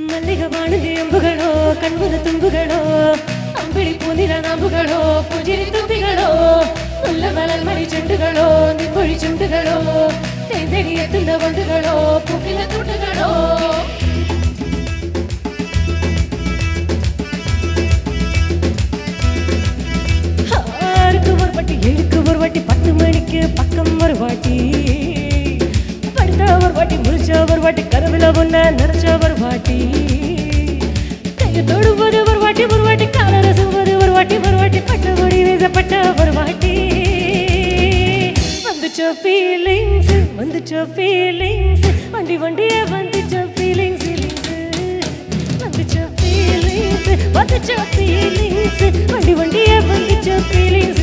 മല്ലികവാണിന്റെ അമ്പുകളോ കൺമുന തുമ്പുകളോ അമ്പിളി പൂനില നാമ്പുകളോ പുഞ്ചിരി തുമ്പികളോ മുല്ലമലൽ മണി ചുണ്ടുകളോ നിൻമൊഴി ചുണ്ടുകളോ തേന്തടി എത്തുന്ന വണ്ടുകളോ പൂക്കില തുണ്ടുകളോ ஆறுக்கு ஒரு வாட்டி ஏழுக்கு ஒரு வாட்டி 10 மணிக்கு பக்கம் ஒரு வாட்டி ஒரு வாட்டி முழிச்ச ஒரு வாட்டி கனவுல ஒன்ன நினைச்ச ஒரு வாட்டி கையை தொடுவது ஒரு வாட்டி கால ரசுவது ஒரு வாட்டி பட்ட மொழி வீசப்பட்ட ஒரு வாட்டி வந்துச்ச ஃபீலிங்ஸ் வண்டி வண்டியே வந்துச்ச ஃபீலிங்ஸ் வந்துச்ச ஃபீலிங்ஸ் வண்டி வண்டியே வந்துச்ச feelings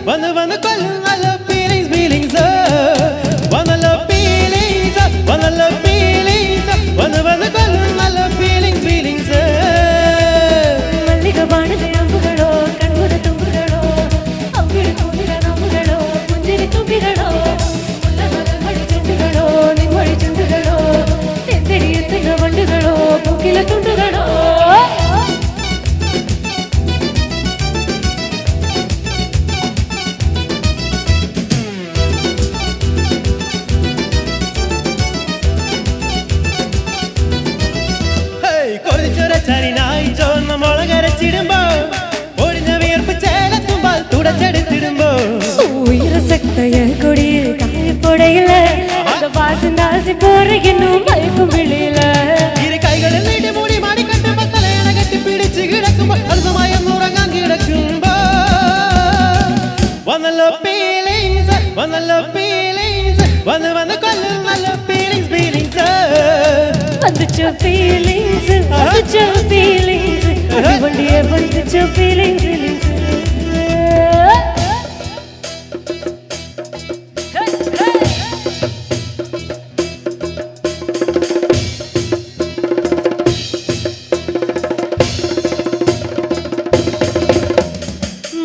Wanna call I love feelings wanna love feelings wanna call I love feelings மல்லிகவாணிന്റെ അമ്പുകളോ കൺമുന തുമ്പുകളോ അമ്പിളി പൂനില നാമ്പുകളോ പുഞ്ചിരി തുമ്പികളോ മുല്ലമലൽ മണി ചുണ്ടുകളോ നിൻമൊഴി ചുണ്ടുകളോ തേന്തടി എത്തുന്ന വണ്ടുകളോ പൂക്കില തുണ്ടുകളോ ചരിനായി ചോന്ന മുളകരച്ചിടുമ്പോ ഒഴിഞ്ഞ വിയർപ്പ് ചേലത്തുമ്പോൾ തുടച്ചെടുത്തിടുമ്പോ ഉയരശക്തയ കൊടിയിൽ കായപ്പൊടയില്ല വാസനാസി പോറയ്ക്കുന്നു മയക്കും വിളിയില്ല ഇരു കൈകളിൽ നീട്ടി മൂടി മാടിക്കെട്ടുമ്പോ തലയണ കെട്ടി പിടിച്ച് കിടക്കുമ്പോ അൽസമയം ഉറങ്ങാൻ കിടക്കുമ്പോ വന്നല്ലോ ഫീലിങ്സ് വന്ന് കൊല്ലും നല്ല ഫീലിങ്സ് வந்துச்ச ஃபீலிங்ஸ் வண்டியே வந்துச்ச ஃபீலிங்ஸ்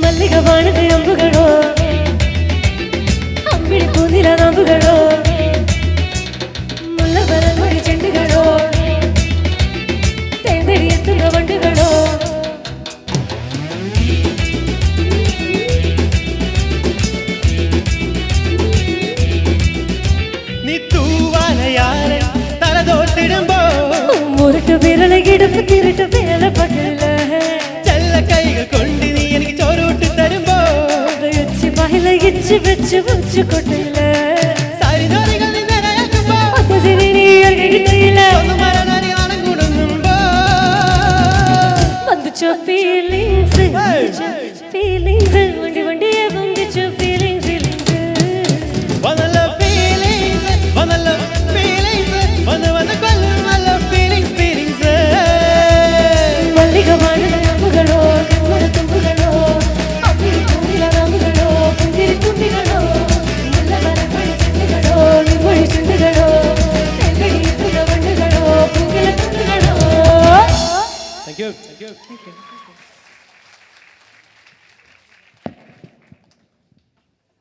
மல்லிகவாணிന്റെ അമ്പുകളോ അമ്പിളി പൂനില നാമ്പുകളോ മുല്ലമലൽ മണി ചുണ്ടുകളോ തേന്തടി എത്തുന്ന വണ്ടുകളോ നീ തൂവാനയാരെ തലതോർത്തിടുമ്പോ മുരട്ട് വിരളി കിടപ്പ് തിരുട്ട് വേല പകല ചെല്ല കൈകൾ കൊണ്ട് നീ എനിക്ക് ചോറൂട്ടി തരുമ്പോ വെച്ച് കൊട്ടില്ല സാരിനോറികൾ നിന്നരയാക്കുമ്പോ வந்துச்ச ஃபீலிங்ஸ் வண்டி வண்டியே வந்துச்ச feelings wanna love feelings wanna call I love feelings மல்லிகவாணிന്റെ അമ്പുകളോ കൺമുന തുമ്പുകളോ അമ്പിളി പൂനില നാമ്പുകളോ പുഞ്ചിരി തുമ്പികളോ മുല്ലമലൽ മണി ചുണ്ടുകളോ നിൻമൊഴി ചുണ്ടുകളോ തേന്തടി എത്തുന്ന വണ്ടുകളോ പൂക്കില തുണ്ടുകളോ Thank you.